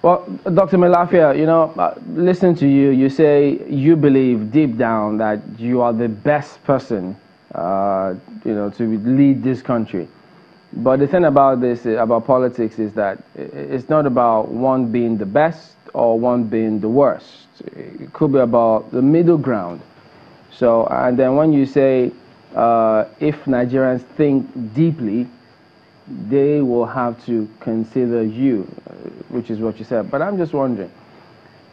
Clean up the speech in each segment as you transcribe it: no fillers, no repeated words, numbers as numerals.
Well, Dr. Melafia, listen to you. You say you believe deep down that you are the best person, to lead this country. But the thing about this, about politics, is that it's not about one being the best or one being the worst. It could be about the middle ground. So, and then when you say, if Nigerians think deeply, they will have to consider you, which is what you said. But I'm just wondering,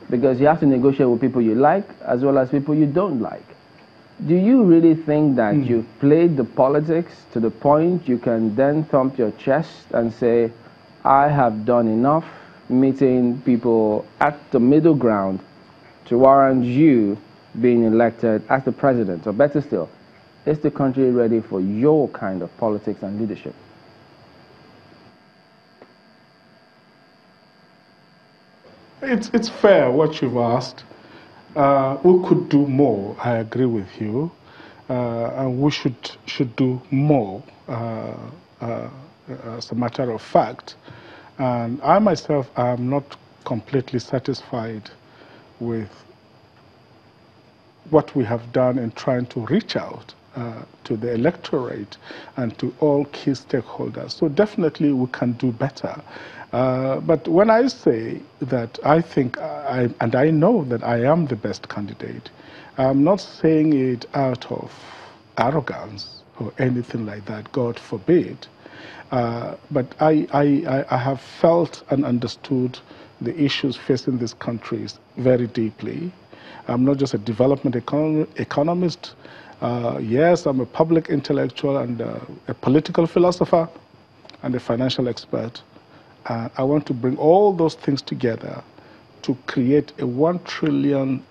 because you have to negotiate with people you like as well as people you don't like. Do you really think that you've played the politics to the point you can then thump your chest and say, I have done enough meeting people at the middle ground to warrant you being elected as the president? Or better still, is the country ready for your kind of politics and leadership? It's fair what you've asked. We could do more. I agree with you, and we should do more. As a matter of fact, and I myself am not completely satisfied with what we have done in trying to reach out to the electorate and to all key stakeholders. So definitely we can do better. But when I say that I think, and I know that I am the best candidate, I'm not saying it out of arrogance or anything like that, God forbid. But I have felt and understood the issues facing these countries very deeply. I'm not just a development economist. Yes, I'm a public intellectual and a political philosopher and a financial expert. I want to bring all those things together to create a $1 trillion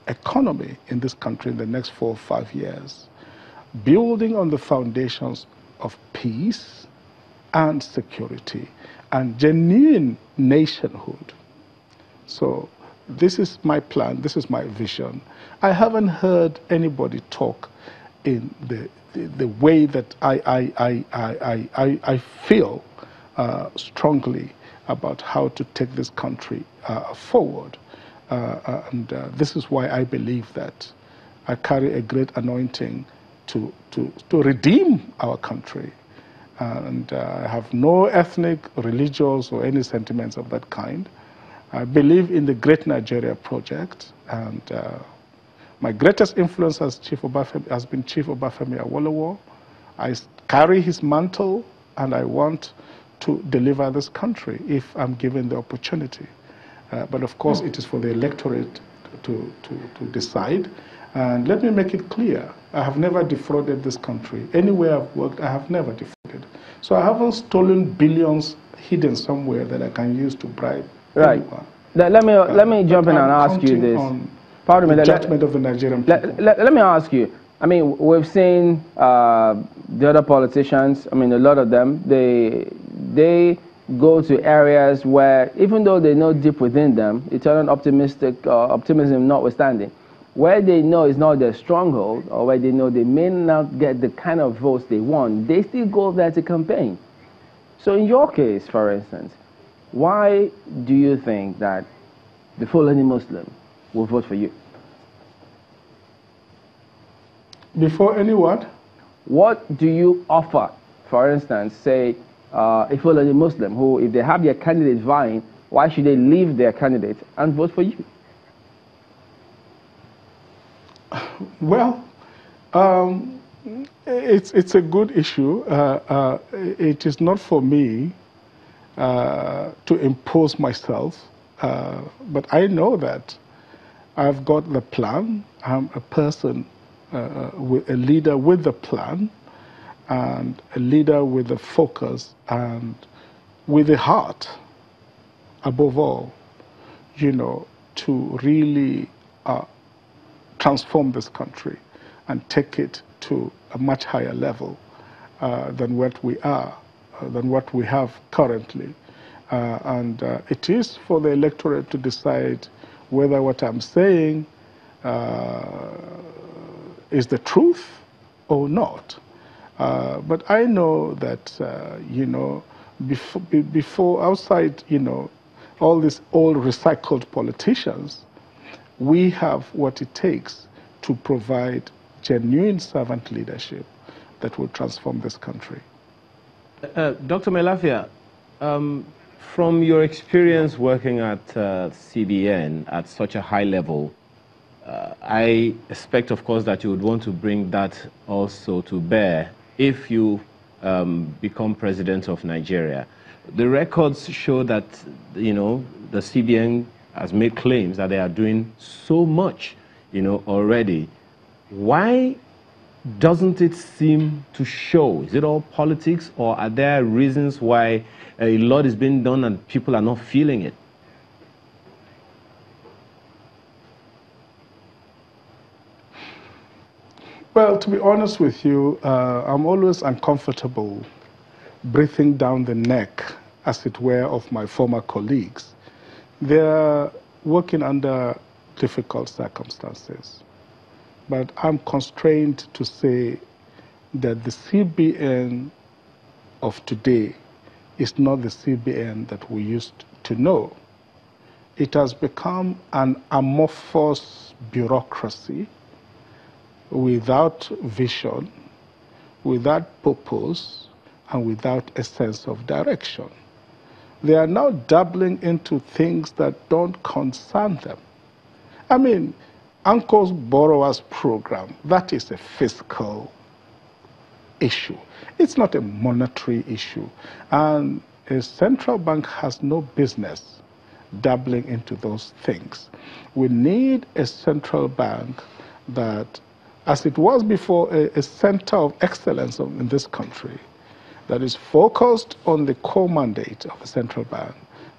economy in this country in the next 4 or 5 years, building on the foundations of peace and security and genuine nationhood. So this is my plan, this is my vision. I haven't heard anybody talk in the way that I feel strongly about how to take this country forward. This is why I believe that I carry a great anointing to redeem our country. And I have no ethnic, religious, or any sentiments of that kind. I believe in the Great Nigeria Project, and my greatest influence as has been Chief Obafemi Awolowo. I carry his mantle, and I want to deliver this country if I'm given the opportunity. But of course, it is for the electorate to decide. And let me make it clear, I have never defrauded this country. Anywhere I've worked, I have never defrauded. So I haven't stolen billions hidden somewhere that I can use to bribe anyone. Let me jump in and ask you this. Pardon me. The judgment of the Nigerian people. Let me ask you. I mean, we've seen the other politicians. I mean, a lot of them. They go to areas where, even though they know deep within them, eternal optimism notwithstanding, where they know it's not their stronghold, or where they know they may not get the kind of votes they want, they still go there to campaign. So in your case, for instance, why do you think that the Fulani Muslim will vote for you? Before any what? What do you offer, for instance, say, a Fulani Muslim who, if they have their candidate vying, why should they leave their candidate and vote for you? Well, it's a good issue. It is not for me to impose myself, but I know that I've got the plan. I'm a person, with a leader with the plan, and a leader with the focus and with the heart, above all, to really transform this country and take it to a much higher level than what we are, than what we have currently. It is for the electorate to decide whether what I'm saying is the truth or not. But I know that, before outside, all these old recycled politicians. We have what it takes to provide genuine servant leadership that will transform this country. Dr. Melafia, from your experience working at CBN at such a high level, I expect, of course, that you would want to bring that also to bear if you become president of Nigeria. The records show that, the CBN has made claims that they are doing so much, already. Why doesn't it seem to show? Is it all politics, or are there reasons why a lot is being done and people are not feeling it? Well, to be honest with you, I'm always uncomfortable breathing down the neck, as it were, of my former colleagues. They're working under difficult circumstances. But I'm constrained to say that the CBN of today is not the CBN that we used to know. It has become an amorphous bureaucracy without vision, without purpose, and without a sense of direction. They are now dabbling into things that don't concern them. I mean, Uncle's Borrowers Program, that is a fiscal issue. It's not a monetary issue. And a central bank has no business dabbling into those things. We need a central bank that, as it was before, a center of excellence in this country, that is focused on the core mandate of a central bank,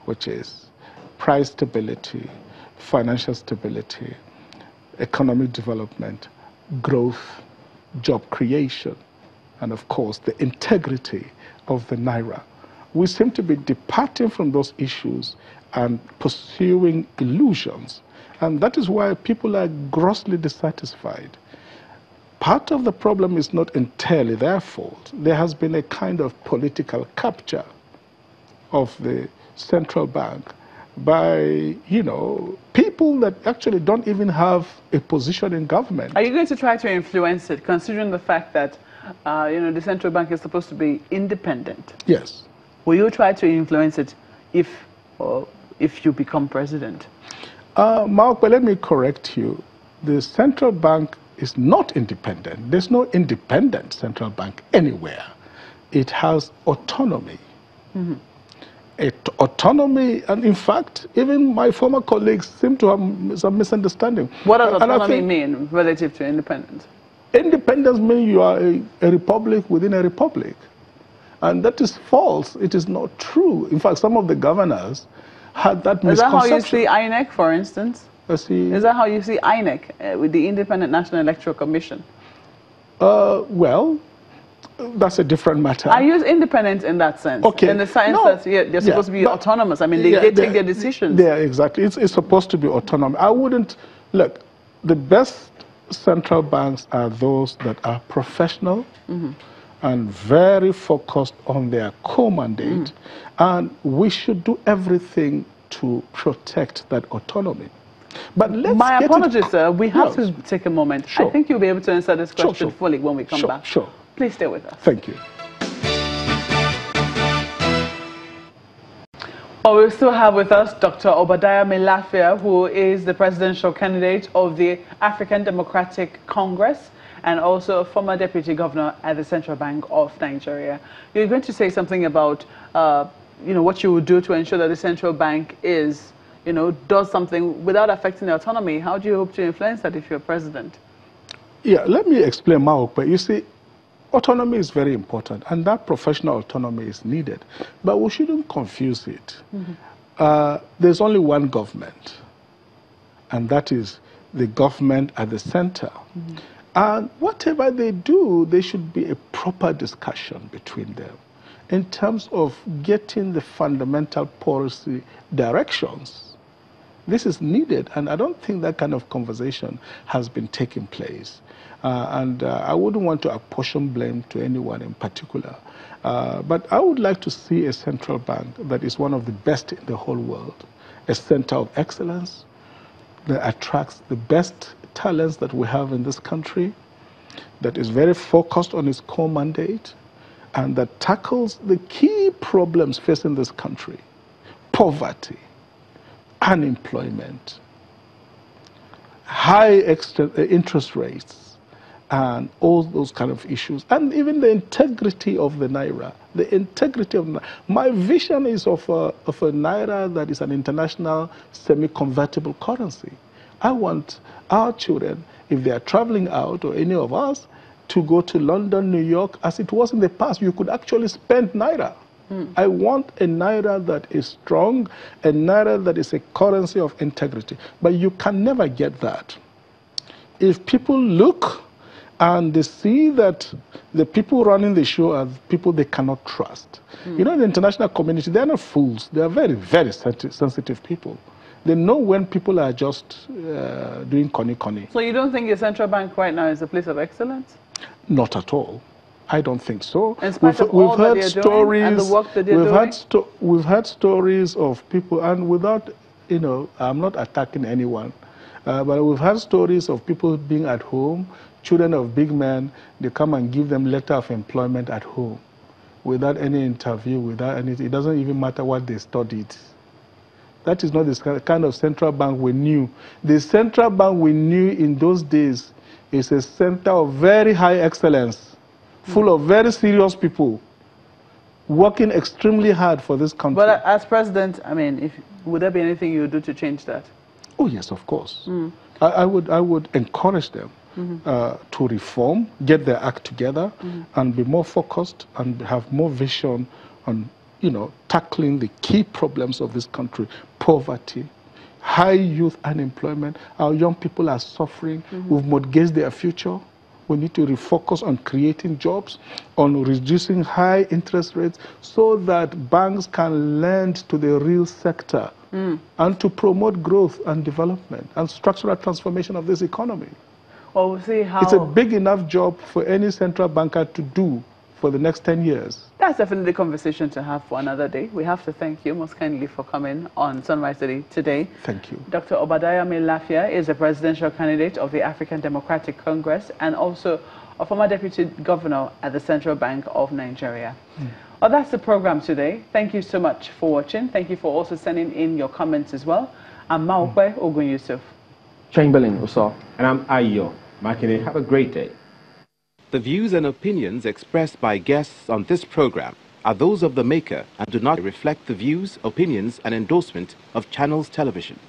which is price stability, financial stability, economic development, growth, job creation, and of course the integrity of the Naira. We seem to be departing from those issues and pursuing illusions, and that is why people are grossly dissatisfied. Part of the problem is not entirely their fault. There has been a kind of political capture of the central bank by, people that actually don't even have a position in government. Are you going to try to influence it, considering the fact that, the central bank is supposed to be independent? Yes. Will you try to influence it if you become president? Mark, but let me correct you. The central bank is not independent. There's no independent central bank anywhere. It has autonomy. Mm-hmm. Autonomy, and in fact, even my former colleagues seem to have some misunderstanding. What does autonomy mean relative to independence? Independence means you are a republic within a republic. And that is false. It is not true. In fact, some of the governors had that misconception. Is that how you see INEC, for instance? Is that how you see INEC, with the Independent National Electoral Commission? Well, that's a different matter. I use independent in that sense. Okay. In the sense that they're supposed to be autonomous. I mean, they take their decisions. Yeah, exactly. It's supposed to be autonomous. I wouldn't, look, the best central banks are those that are professional and very focused on their core mandate. And we should do everything to protect that autonomy. But my apologies, sir. We have to take a moment. Sure. I think you'll be able to answer this question fully when we come back. Sure. Please stay with us. Thank you. Well, we still have with us Dr. Obadiah Melafia, who is the presidential candidate of the African Democratic Congress and also a former deputy governor at the Central Bank of Nigeria. You're going to say something about, what you would do to ensure that the central bank is, does something without affecting the autonomy. How do you hope to influence that if you're president? Yeah, let me explain, Mark. But you see, autonomy is very important, and that professional autonomy is needed. But we shouldn't confuse it. There's only one government, and that is the government at the center. And whatever they do, there should be a proper discussion between them in terms of getting the fundamental policy directions This is needed, and I don't think that kind of conversation has been taking place. I wouldn't want to apportion blame to anyone in particular. But I would like to see a central bank that is one of the best in the whole world, a center of excellence that attracts the best talents that we have in this country, that is very focused on its core mandate, and that tackles the key problems facing this country: poverty, unemployment, high interest rates, and all those kind of issues, and even the integrity of the naira. The integrity of my vision is of a naira that is an international semi-convertible currency. I want our children, if they are traveling out, or any of us, to go to London, New York, as it was in the past. You could actually spend naira. I want a naira that is strong, a naira that is a currency of integrity. But you can never get that if people look and they see that the people running the show are people they cannot trust. You know, the international community, they're not fools. They are very, very sensitive people. They know when people are just doing conny. So you don't think your central bank right now is a place of excellence? Not at all. I don't think so. In spite of all that they're doing and the work that they're doing? We've had stories of people, and without, you know, I'm not attacking anyone, but we've had stories of people being at home, children of big men, they come and give them letter of employment at home without any interview, without anything. It doesn't even matter what they studied. That is not the kind of central bank we knew. The central bank we knew in those days is a center of very high excellence, full of very serious people, working extremely hard for this country. But as president, I mean, would there be anything you would do to change that? Oh, yes, of course. I would encourage them to reform, get their act together, and be more focused and have more vision on, you know, tackling the key problems of this country: poverty, high youth unemployment. Our young people are suffering. We've mortgaged their future. We need to refocus on creating jobs, on reducing high interest rates, so that banks can lend to the real sector and to promote growth and development and structural transformation of this economy. Well, we'll see how... It's a big enough job for any central banker to do for the next 10 years. That's definitely a conversation to have for another day. We have to thank you most kindly for coming on Sunrise today. Thank you. Dr. Obadiah Lafia is a presidential candidate of the African Democratic Congress and also a former deputy governor at the Central Bank of Nigeria. Well, that's the program today. Thank you so much for watching. Thank you for also sending in your comments as well. I'm Maokwe Ogun Yusuf. Chamberlain Uso. And I'm Ayo Makine. Have a great day. The views and opinions expressed by guests on this program are those of the maker and do not reflect the views, opinions, and endorsement of Channels Television.